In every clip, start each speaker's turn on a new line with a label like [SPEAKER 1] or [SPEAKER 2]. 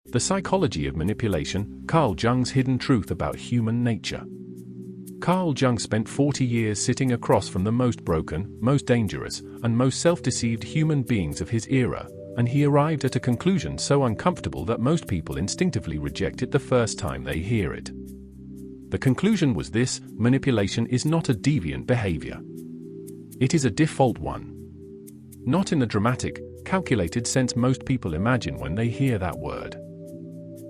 [SPEAKER 1] The Psychology of Manipulation, Carl Jung's Hidden Truth About Human Nature. Carl Jung spent 40 years sitting across from the most broken, most dangerous, and most self-deceived human beings of his era, and he arrived at a conclusion so uncomfortable that most people instinctively reject it the first time they hear it. The conclusion was this: manipulation is not a deviant behavior. It is a default one. Not in the dramatic, calculated sense most people imagine when they hear that word.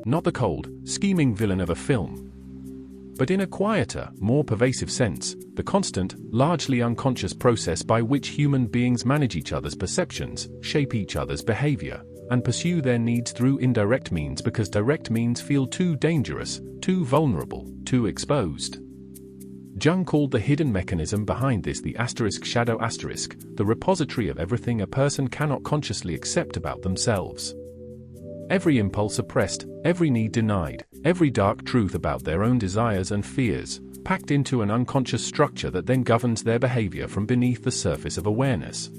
[SPEAKER 1] Not the cold, scheming villain of a film. But in a quieter, more pervasive sense, the constant, largely unconscious process by which human beings manage each other's perceptions, shape each other's behavior, and pursue their needs through indirect means because direct means feel too dangerous, too vulnerable, too exposed. Jung called the hidden mechanism behind this the shadow, the repository of everything a person cannot consciously accept about themselves. Every impulse oppressed, every need denied, every dark truth about their own desires and fears, packed into an unconscious structure that then governs their behavior from beneath the surface of awareness.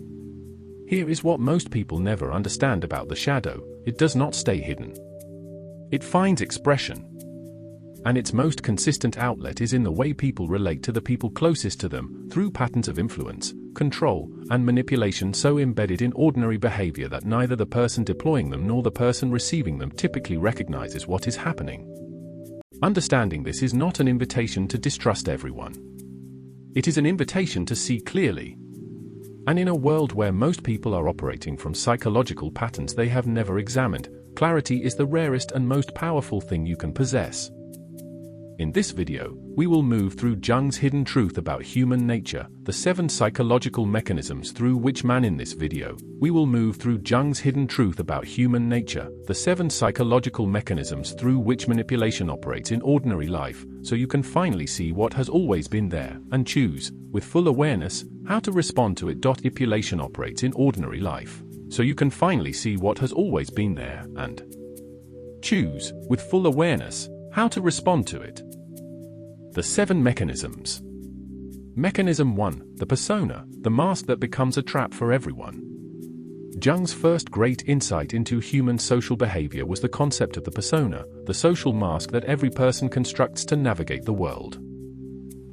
[SPEAKER 1] Here is what most people never understand about the shadow: it does not stay hidden. It finds expression. And its most consistent outlet is in the way people relate to the people closest to them, through patterns of influence, control, and manipulation so embedded in ordinary behavior that neither the person deploying them nor the person receiving them typically recognizes what is happening. Understanding this is not an invitation to distrust everyone. It is an invitation to see clearly. And in a world where most people are operating from psychological patterns they have never examined, clarity is the rarest and most powerful thing you can possess. In this video, we will move through Jung's hidden truth about human nature, the 7 psychological mechanisms through which in this video, we will move through Jung's hidden truth about human nature, the 7 psychological mechanisms through which manipulation operates in ordinary life, so you can finally see what has always been there, and choose, with full awareness, how to respond to it. Manipulation operates in ordinary life, so you can finally see what has always been there, and choose, with full awareness, how to respond to it. The 7 mechanisms. Mechanism 1, the persona, the mask that becomes a trap for everyone. Jung's first great insight into human social behavior was the concept of the persona, the social mask that every person constructs to navigate the world.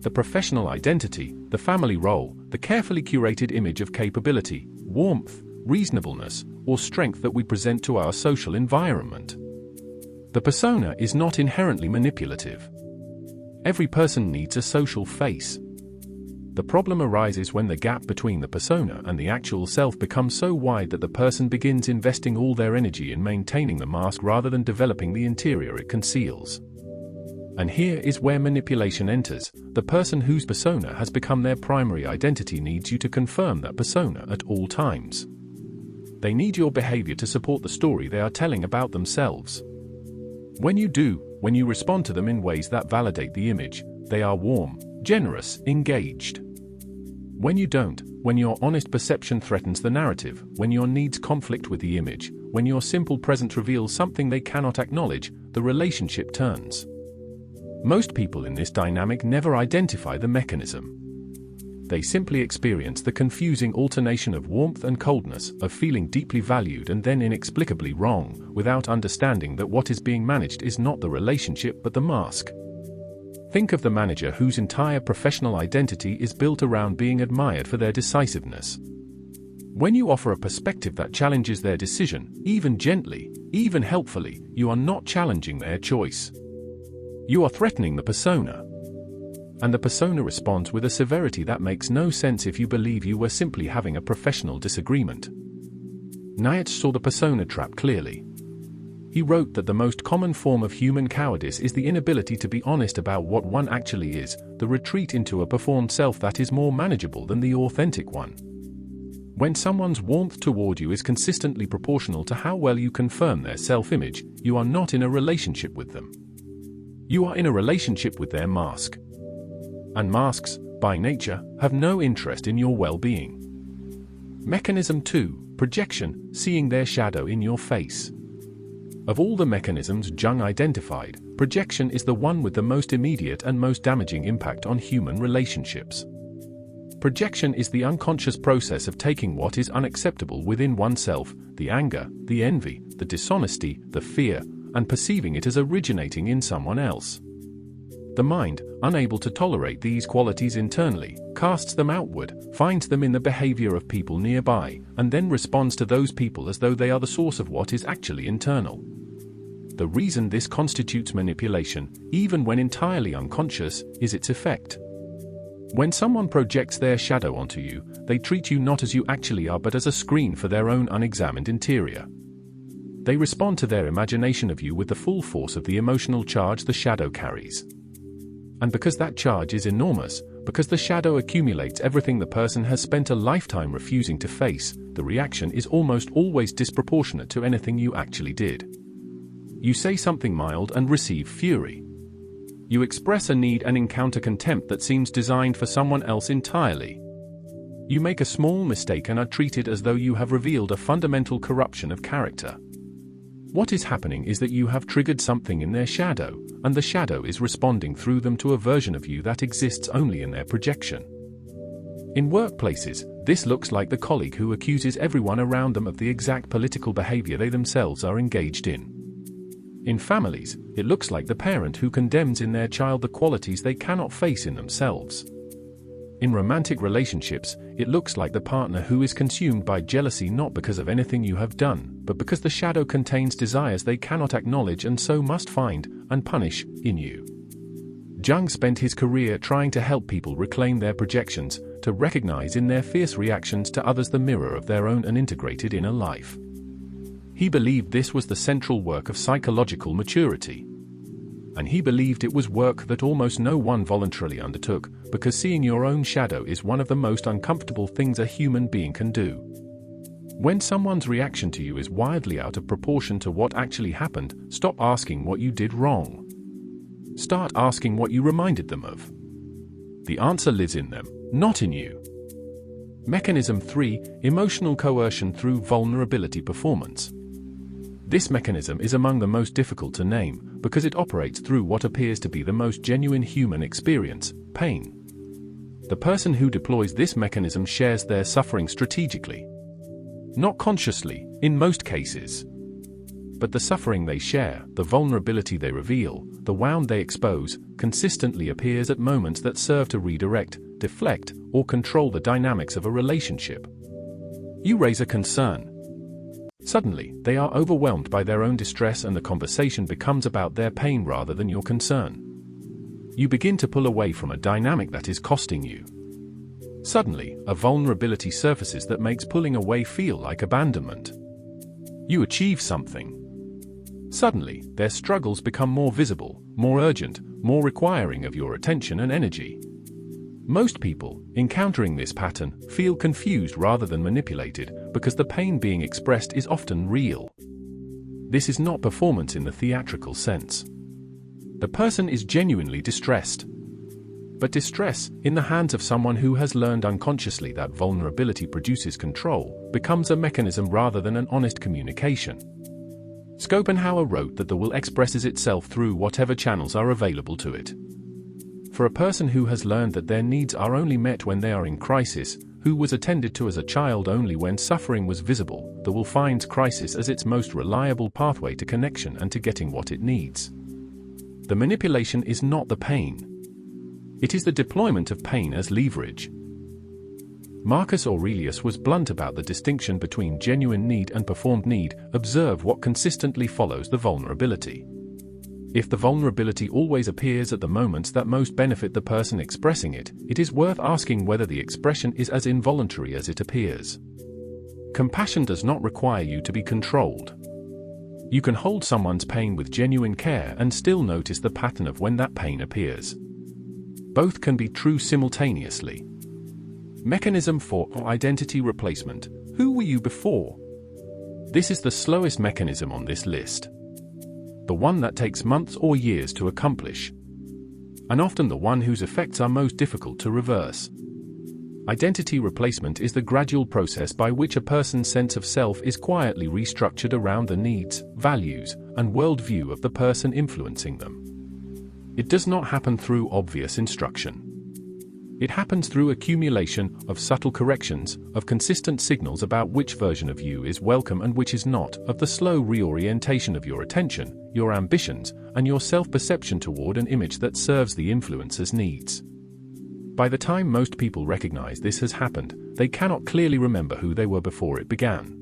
[SPEAKER 1] The professional identity, the family role, the carefully curated image of capability, warmth, reasonableness, or strength that we present to our social environment. The persona is not inherently manipulative. Every person needs a social face. The problem arises when the gap between the persona and the actual self becomes so wide that the person begins investing all their energy in maintaining the mask rather than developing the interior it conceals. And here is where manipulation enters. The person whose persona has become their primary identity needs you to confirm that persona at all times. They need your behavior to support the story they are telling about themselves. When you do, when you respond to them in ways that validate the image, they are warm, generous, engaged. When you don't, when your honest perception threatens the narrative, when your needs conflict with the image, when your simple presence reveals something they cannot acknowledge, the relationship turns. Most people in this dynamic never identify the mechanism. They simply experience the confusing alternation of warmth and coldness, of feeling deeply valued and then inexplicably wrong, without understanding that what is being managed is not the relationship but the mask. Think of the manager whose entire professional identity is built around being admired for their decisiveness. When you offer a perspective that challenges their decision, even gently, even helpfully, you are not challenging their choice. You are threatening the persona. And the persona responds with a severity that makes no sense if you believe you were simply having a professional disagreement. Nietzsche saw the persona trap clearly. He wrote that the most common form of human cowardice is the inability to be honest about what one actually is, the retreat into a performed self that is more manageable than the authentic one. When someone's warmth toward you is consistently proportional to how well you confirm their self-image, you are not in a relationship with them. You are in a relationship with their mask. And masks, by nature, have no interest in your well-being. Mechanism 2, projection, seeing their shadow in your face. Of all the mechanisms Jung identified, projection is the one with the most immediate and most damaging impact on human relationships. Projection is the unconscious process of taking what is unacceptable within oneself, the anger, the envy, the dishonesty, the fear, and perceiving it as originating in someone else. The mind, unable to tolerate these qualities internally, casts them outward, finds them in the behavior of people nearby, and then responds to those people as though they are the source of what is actually internal. The reason this constitutes manipulation, even when entirely unconscious, is its effect. When someone projects their shadow onto you, they treat you not as you actually are but as a screen for their own unexamined interior. They respond to their imagination of you with the full force of the emotional charge the shadow carries. And because that charge is enormous, because the shadow accumulates everything the person has spent a lifetime refusing to face, the reaction is almost always disproportionate to anything you actually did. You say something mild and receive fury. You express a need and encounter contempt that seems designed for someone else entirely. You make a small mistake and are treated as though you have revealed a fundamental corruption of character. What is happening is that you have triggered something in their shadow, and the shadow is responding through them to a version of you that exists only in their projection. In workplaces, this looks like the colleague who accuses everyone around them of the exact political behavior they themselves are engaged in. In families, it looks like the parent who condemns in their child the qualities they cannot face in themselves. In romantic relationships, it looks like the partner who is consumed by jealousy not because of anything you have done, but because the shadow contains desires they cannot acknowledge and so must find and punish in you. Jung spent his career trying to help people reclaim their projections, to recognize in their fierce reactions to others the mirror of their own unintegrated inner life. He believed this was the central work of psychological maturity. And he believed it was work that almost no one voluntarily undertook, because seeing your own shadow is one of the most uncomfortable things a human being can do. When someone's reaction to you is wildly out of proportion to what actually happened, stop asking what you did wrong. Start asking what you reminded them of. The answer lives in them, not in you. Mechanism 3: Emotional coercion through vulnerability performance. This mechanism is among the most difficult to name, because it operates through what appears to be the most genuine human experience: pain. The person who deploys this mechanism shares their suffering strategically. Not consciously, in most cases. But the suffering they share, the vulnerability they reveal, the wound they expose, consistently appears at moments that serve to redirect, deflect, or control the dynamics of a relationship. You raise a concern. Suddenly, they are overwhelmed by their own distress and the conversation becomes about their pain rather than your concern. You begin to pull away from a dynamic that is costing you. Suddenly, a vulnerability surfaces that makes pulling away feel like abandonment. You achieve something. Suddenly, their struggles become more visible, more urgent, more requiring of your attention and energy. Most people, encountering this pattern, feel confused rather than manipulated, because the pain being expressed is often real. This is not performance in the theatrical sense. The person is genuinely distressed. But distress, in the hands of someone who has learned unconsciously that vulnerability produces control, becomes a mechanism rather than an honest communication. Schopenhauer wrote that the will expresses itself through whatever channels are available to it. For a person who has learned that their needs are only met when they are in crisis, who was attended to as a child only when suffering was visible, the will finds crisis as its most reliable pathway to connection and to getting what it needs. The manipulation is not the pain. It is the deployment of pain as leverage. Marcus Aurelius was blunt about the distinction between genuine need and performed need. Observe what consistently follows the vulnerability. If the vulnerability always appears at the moments that most benefit the person expressing it, it is worth asking whether the expression is as involuntary as it appears. Compassion does not require you to be controlled. You can hold someone's pain with genuine care and still notice the pattern of when that pain appears. Both can be true simultaneously. Mechanism 4: Identity replacement. Who were you before? This is the slowest mechanism on this list. The one that takes months or years to accomplish. And often the one whose effects are most difficult to reverse. Identity replacement is the gradual process by which a person's sense of self is quietly restructured around the needs, values, and worldview of the person influencing them. It does not happen through obvious instruction. It happens through accumulation of subtle corrections, of consistent signals about which version of you is welcome and which is not, of the slow reorientation of your attention, your ambitions, and your self-perception toward an image that serves the influencer's needs. By the time most people recognize this has happened, they cannot clearly remember who they were before it began.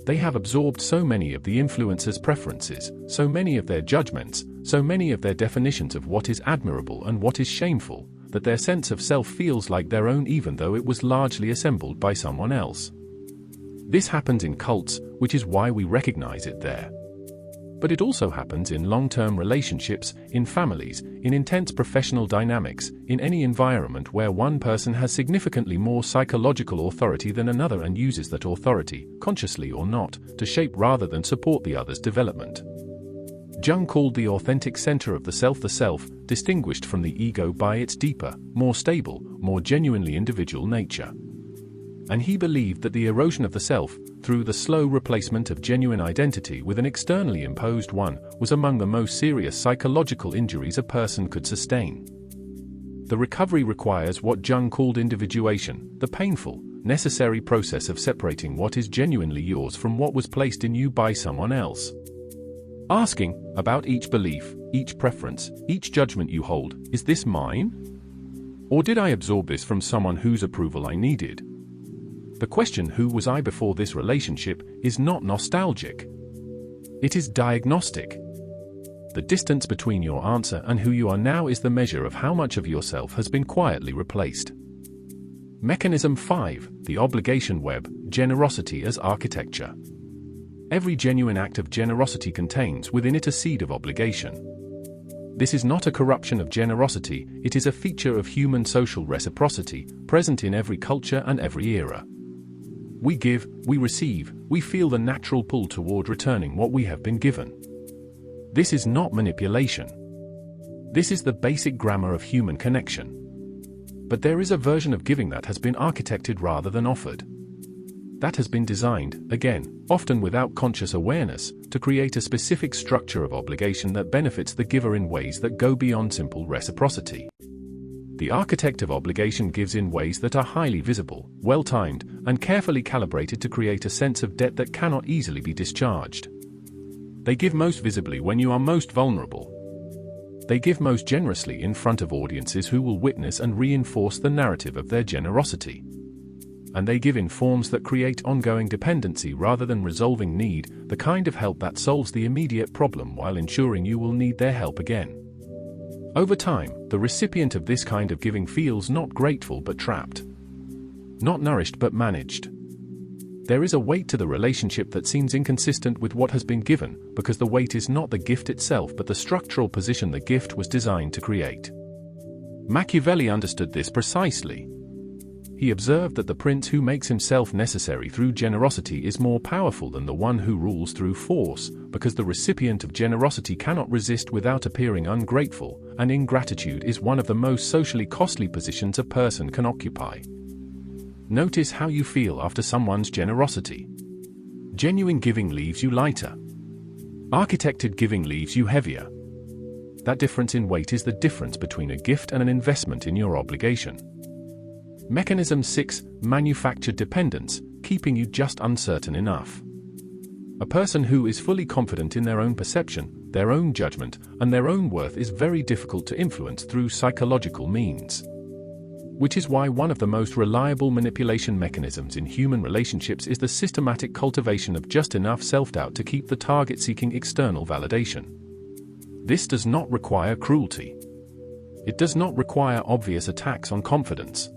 [SPEAKER 1] They have absorbed so many of the influencer's preferences, so many of their judgments, so many of their definitions of what is admirable and what is shameful, that their sense of self feels like their own even though it was largely assembled by someone else. This happens in cults, which is why we recognize it there. But it also happens in long-term relationships, in families, in intense professional dynamics, in any environment where one person has significantly more psychological authority than another and uses that authority, consciously or not, to shape rather than support the other's development. Jung called the authentic center of the self, distinguished from the ego by its deeper, more stable, more genuinely individual nature. And he believed that the erosion of the self, through the slow replacement of genuine identity with an externally imposed one, was among the most serious psychological injuries a person could sustain. The recovery requires what Jung called individuation, the painful, necessary process of separating what is genuinely yours from what was placed in you by someone else. Asking about each belief, each preference, each judgment you hold, is this mine? Or did I absorb this from someone whose approval I needed? The question, who was I before this relationship, is not nostalgic. It is diagnostic. The distance between your answer and who you are now is the measure of how much of yourself has been quietly replaced. Mechanism 5, the obligation web, generosity as architecture. Every genuine act of generosity contains within it a seed of obligation. This is not a corruption of generosity, it is a feature of human social reciprocity, present in every culture and every era. We give, we receive, we feel the natural pull toward returning what we have been given. This is not manipulation. This is the basic grammar of human connection. But there is a version of giving that has been architected rather than offered. That has been designed, again, often without conscious awareness, to create a specific structure of obligation that benefits the giver in ways that go beyond simple reciprocity. The architect of obligation gives in ways that are highly visible, well-timed, and carefully calibrated to create a sense of debt that cannot easily be discharged. They give most visibly when you are most vulnerable. They give most generously in front of audiences who will witness and reinforce the narrative of their generosity. And they give in forms that create ongoing dependency rather than resolving need, the kind of help that solves the immediate problem while ensuring you will need their help again. Over time, the recipient of this kind of giving feels not grateful but trapped. Not nourished but managed. There is a weight to the relationship that seems inconsistent with what has been given, because the weight is not the gift itself but the structural position the gift was designed to create. Machiavelli understood this precisely. He observed that the prince who makes himself necessary through generosity is more powerful than the one who rules through force, because the recipient of generosity cannot resist without appearing ungrateful, and ingratitude is one of the most socially costly positions a person can occupy. Notice how you feel after someone's generosity. Genuine giving leaves you lighter. Architected giving leaves you heavier. That difference in weight is the difference between a gift and an investment in your obligation. Mechanism 6, manufactured dependence, keeping you just uncertain enough. A person who is fully confident in their own perception, their own judgment, and their own worth is very difficult to influence through psychological means. Which is why one of the most reliable manipulation mechanisms in human relationships is the systematic cultivation of just enough self-doubt to keep the target seeking external validation. This does not require cruelty. It does not require obvious attacks on confidence.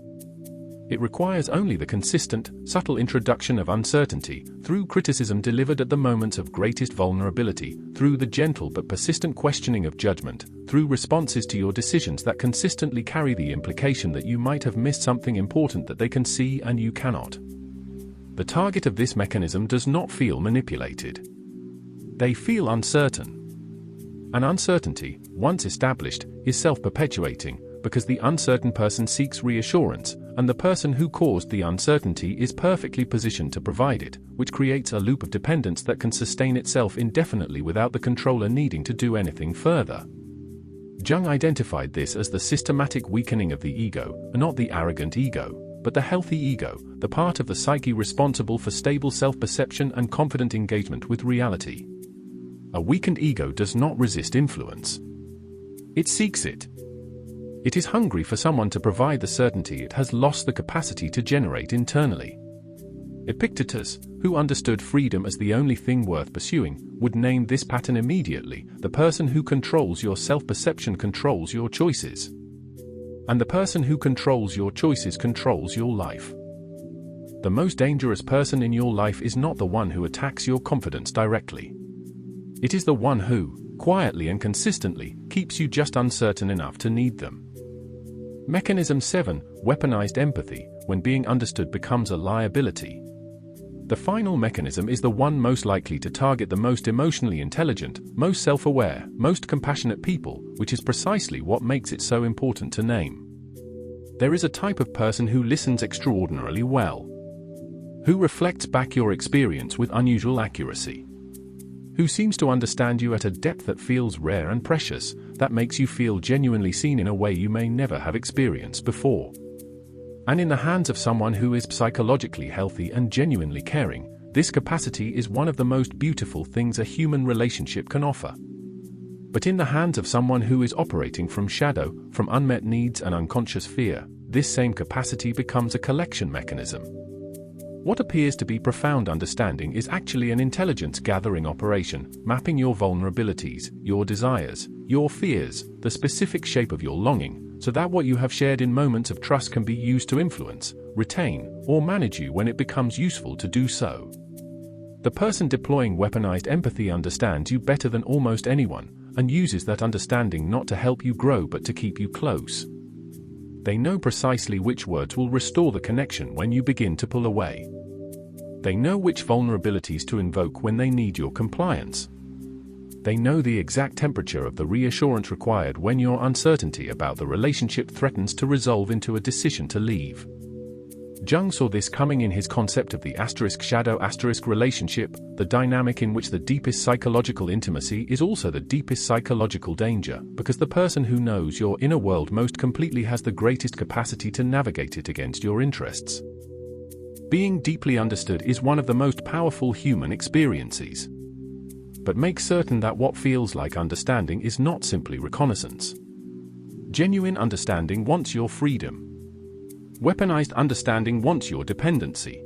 [SPEAKER 1] It requires only the consistent, subtle introduction of uncertainty, through criticism delivered at the moments of greatest vulnerability, through the gentle but persistent questioning of judgment, through responses to your decisions that consistently carry the implication that you might have missed something important that they can see and you cannot. The target of this mechanism does not feel manipulated. They feel uncertain. An uncertainty, once established, is self-perpetuating, because the uncertain person seeks reassurance, and the person who caused the uncertainty is perfectly positioned to provide it, which creates a loop of dependence that can sustain itself indefinitely without the controller needing to do anything further. Jung identified this as the systematic weakening of the ego, not the arrogant ego, but the healthy ego, the part of the psyche responsible for stable self-perception and confident engagement with reality. A weakened ego does not resist influence. It seeks it. It is hungry for someone to provide the certainty it has lost the capacity to generate internally. Epictetus, who understood freedom as the only thing worth pursuing, would name this pattern immediately: the person who controls your self-perception controls your choices. And the person who controls your choices controls your life. The most dangerous person in your life is not the one who attacks your confidence directly. It is the one who, quietly and consistently, keeps you just uncertain enough to need them. Mechanism 7, weaponized empathy, when being understood becomes a liability. The final mechanism is the one most likely to target the most emotionally intelligent, most self-aware, most compassionate people, which is precisely what makes it so important to name. There is a type of person who listens extraordinarily well, who reflects back your experience with unusual accuracy, who seems to understand you at a depth that feels rare and precious, that makes you feel genuinely seen in a way you may never have experienced before. And in the hands of someone who is psychologically healthy and genuinely caring, this capacity is one of the most beautiful things a human relationship can offer. But in the hands of someone who is operating from shadow, from unmet needs and unconscious fear, this same capacity becomes a collection mechanism. What appears to be profound understanding is actually an intelligence-gathering operation, mapping your vulnerabilities, your desires, your fears, the specific shape of your longing, so that what you have shared in moments of trust can be used to influence, retain, or manage you when it becomes useful to do so. The person deploying weaponized empathy understands you better than almost anyone, and uses that understanding not to help you grow but to keep you close. They know precisely which words will restore the connection when you begin to pull away. They know which vulnerabilities to invoke when they need your compliance. They know the exact temperature of the reassurance required when your uncertainty about the relationship threatens to resolve into a decision to leave. Jung saw this coming in his concept of the *shadow* relationship, the dynamic in which the deepest psychological intimacy is also the deepest psychological danger, because the person who knows your inner world most completely has the greatest capacity to navigate it against your interests. Being deeply understood is one of the most powerful human experiences. But make certain that what feels like understanding is not simply reconnaissance. Genuine understanding wants your freedom. Weaponized understanding wants your dependency.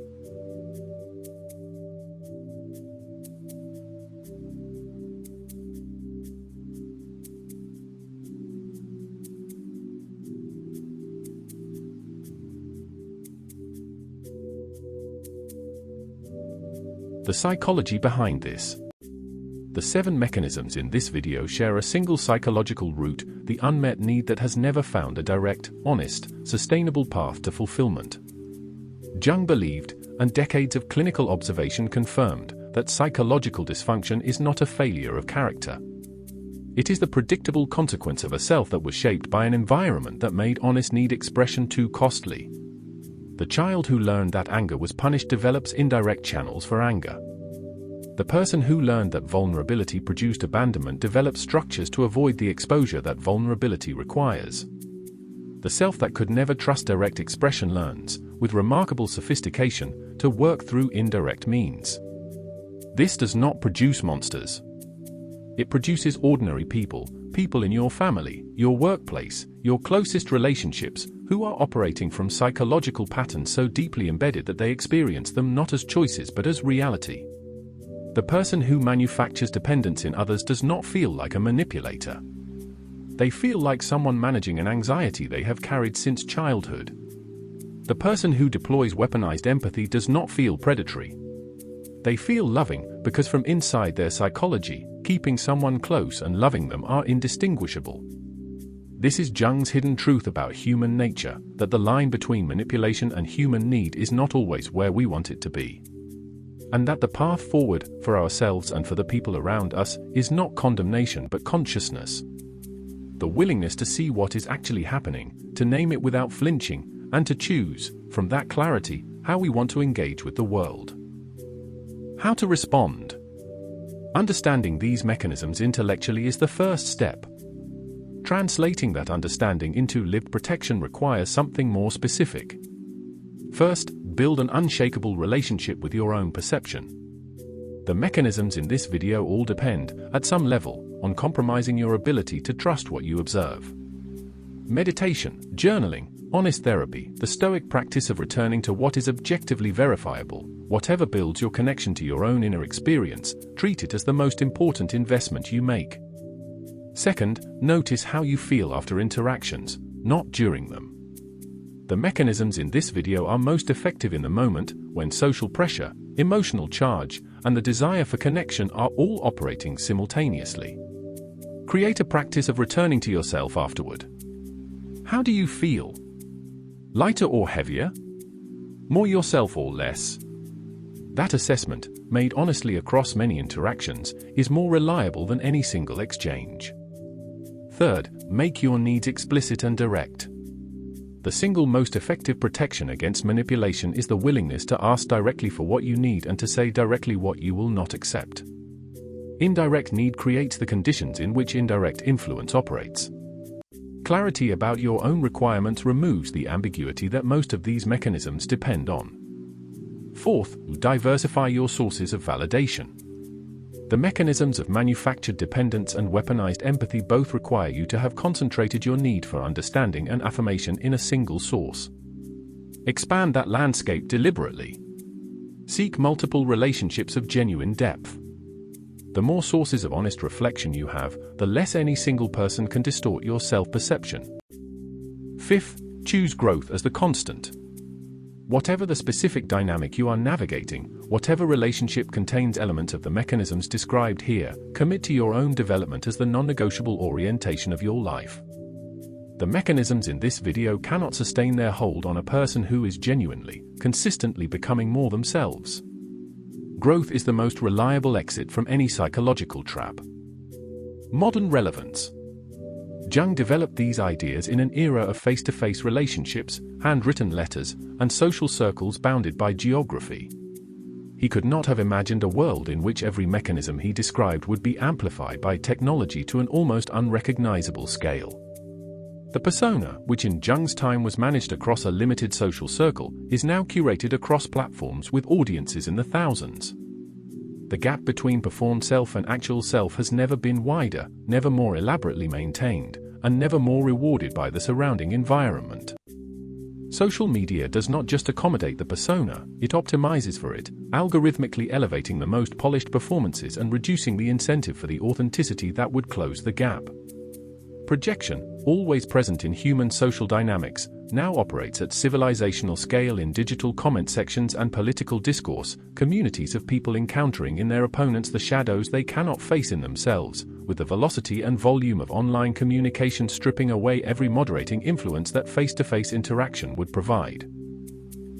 [SPEAKER 1] The psychology behind this. The 7 mechanisms in this video share a single psychological root, the unmet need that has never found a direct, honest, sustainable path to fulfillment. Jung believed, and decades of clinical observation confirmed, that psychological dysfunction is not a failure of character. It is the predictable consequence of a self that was shaped by an environment that made honest need expression too costly. The child who learned that anger was punished develops indirect channels for anger. The person who learned that vulnerability produced abandonment develops structures to avoid the exposure that vulnerability requires. The self that could never trust direct expression learns, with remarkable sophistication, to work through indirect means. This does not produce monsters. It produces ordinary people, people in your family, your workplace, your closest relationships, who are operating from psychological patterns so deeply embedded that they experience them not as choices but as reality. The person who manufactures dependence in others does not feel like a manipulator. They feel like someone managing an anxiety they have carried since childhood. The person who deploys weaponized empathy does not feel predatory. They feel loving, because from inside their psychology, keeping someone close and loving them are indistinguishable. This is Jung's hidden truth about human nature, that the line between manipulation and human need is not always where we want it to be. And that the path forward, for ourselves and for the people around us, is not condemnation but consciousness. The willingness to see what is actually happening, to name it without flinching, and to choose, from that clarity, how we want to engage with the world. How to respond. Understanding these mechanisms intellectually is the first step. Translating that understanding into lived protection requires something more specific. First, build an unshakable relationship with your own perception. The mechanisms in this video all depend, at some level, on compromising your ability to trust what you observe. Meditation, journaling, honest therapy, the Stoic practice of returning to what is objectively verifiable, whatever builds your connection to your own inner experience, treat it as the most important investment you make. Second, notice how you feel after interactions, not during them. The mechanisms in this video are most effective in the moment, when social pressure, emotional charge, and the desire for connection are all operating simultaneously. Create a practice of returning to yourself afterward. How do you feel? Lighter or heavier? More yourself or less? That assessment, made honestly across many interactions, is more reliable than any single exchange. Third, make your needs explicit and direct. The single most effective protection against manipulation is the willingness to ask directly for what you need and to say directly what you will not accept. Indirect need creates the conditions in which indirect influence operates. Clarity about your own requirements removes the ambiguity that most of these mechanisms depend on. Fourth, diversify your sources of validation. The mechanisms of manufactured dependence and weaponized empathy both require you to have concentrated your need for understanding and affirmation in a single source. Expand that landscape deliberately. Seek multiple relationships of genuine depth. The more sources of honest reflection you have, the less any single person can distort your self-perception. Fifth, choose growth as the constant. Whatever the specific dynamic you are navigating, whatever relationship contains elements of the mechanisms described here, commit to your own development as the non-negotiable orientation of your life. The mechanisms in this video cannot sustain their hold on a person who is genuinely, consistently becoming more themselves. Growth is the most reliable exit from any psychological trap. Modern relevance. Jung developed these ideas in an era of face-to-face relationships, handwritten letters, and social circles bounded by geography. He could not have imagined a world in which every mechanism he described would be amplified by technology to an almost unrecognizable scale. The persona, which in Jung's time was managed across a limited social circle, is now curated across platforms with audiences in the thousands. The gap between performed self and actual self has never been wider, never more elaborately maintained, and never more rewarded by the surrounding environment. Social media does not just accommodate the persona, it optimizes for it, algorithmically elevating the most polished performances and reducing the incentive for the authenticity that would close the gap. Projection, always present in human social dynamics, now operates at civilizational scale in digital comment sections and political discourse, communities of people encountering in their opponents the shadows they cannot face in themselves, with the velocity and volume of online communication stripping away every moderating influence that face-to-face interaction would provide.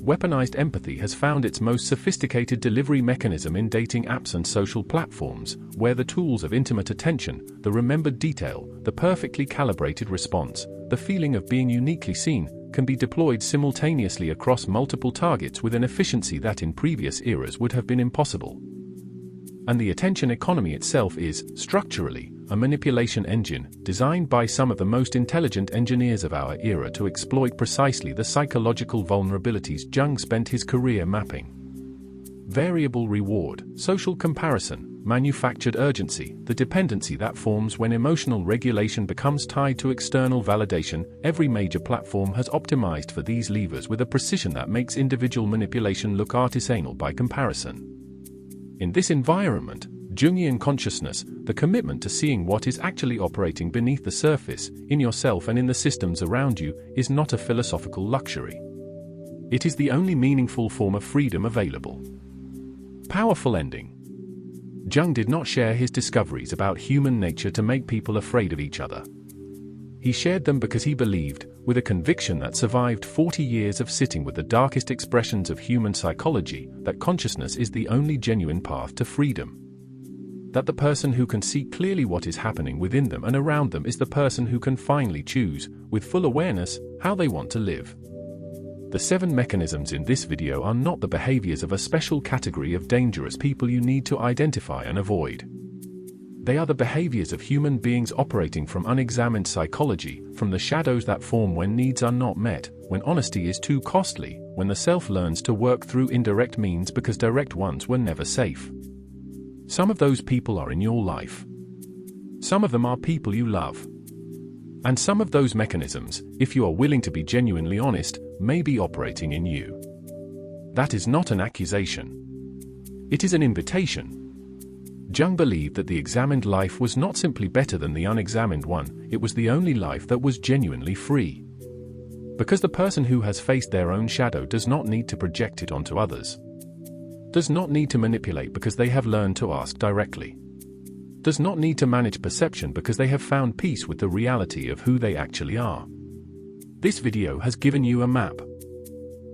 [SPEAKER 1] Weaponized empathy has found its most sophisticated delivery mechanism in dating apps and social platforms, where the tools of intimate attention, the remembered detail, the perfectly calibrated response, the feeling of being uniquely seen, can be deployed simultaneously across multiple targets with an efficiency that in previous eras would have been impossible. And the attention economy itself is, structurally, a manipulation engine, designed by some of the most intelligent engineers of our era to exploit precisely the psychological vulnerabilities Jung spent his career mapping. Variable reward, social comparison, manufactured urgency, the dependency that forms when emotional regulation becomes tied to external validation. Every major platform has optimized for these levers with a precision that makes individual manipulation look artisanal by comparison. In this environment, Jungian consciousness, the commitment to seeing what is actually operating beneath the surface, in yourself and in the systems around you, is not a philosophical luxury. It is the only meaningful form of freedom available. Powerful ending. Jung did not share his discoveries about human nature to make people afraid of each other. He shared them because he believed, with a conviction that survived 40 years of sitting with the darkest expressions of human psychology, that consciousness is the only genuine path to freedom. That the person who can see clearly what is happening within them and around them is the person who can finally choose, with full awareness, how they want to live. The 7 mechanisms in this video are not the behaviors of a special category of dangerous people you need to identify and avoid. They are the behaviors of human beings operating from unexamined psychology, from the shadows that form when needs are not met, when honesty is too costly, when the self learns to work through indirect means because direct ones were never safe. Some of those people are in your life. Some of them are people you love. And some of those mechanisms, if you are willing to be genuinely honest, may be operating in you. That is not an accusation. It is an invitation. Jung believed that the examined life was not simply better than the unexamined one, it was the only life that was genuinely free. Because the person who has faced their own shadow does not need to project it onto others. Does not need to manipulate because they have learned to ask directly. Does not need to manage perception because they have found peace with the reality of who they actually are. This video has given you a map.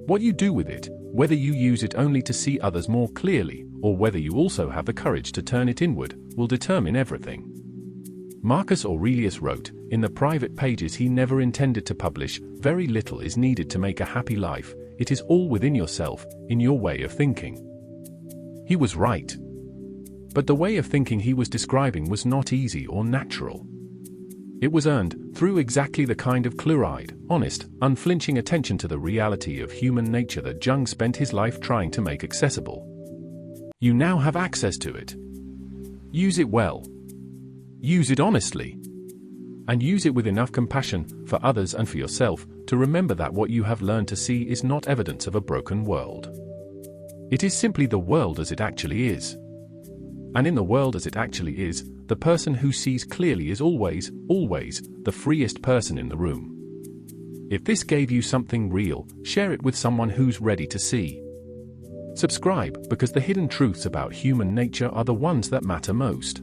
[SPEAKER 1] What you do with it, whether you use it only to see others more clearly, or whether you also have the courage to turn it inward, will determine everything. Marcus Aurelius wrote, in the private pages he never intended to publish, very little is needed to make a happy life, it is all within yourself, in your way of thinking. He was right. But the way of thinking he was describing was not easy or natural. It was earned through exactly the kind of clear-eyed, honest, unflinching attention to the reality of human nature that Jung spent his life trying to make accessible. You now have access to it. Use it well. Use it honestly. And use it with enough compassion for others and for yourself to remember that what you have learned to see is not evidence of a broken world. It is simply the world as it actually is. And in the world as it actually is, the person who sees clearly is always, always, the freest person in the room. If this gave you something real, share it with someone who's ready to see. Subscribe, because the hidden truths about human nature are the ones that matter most.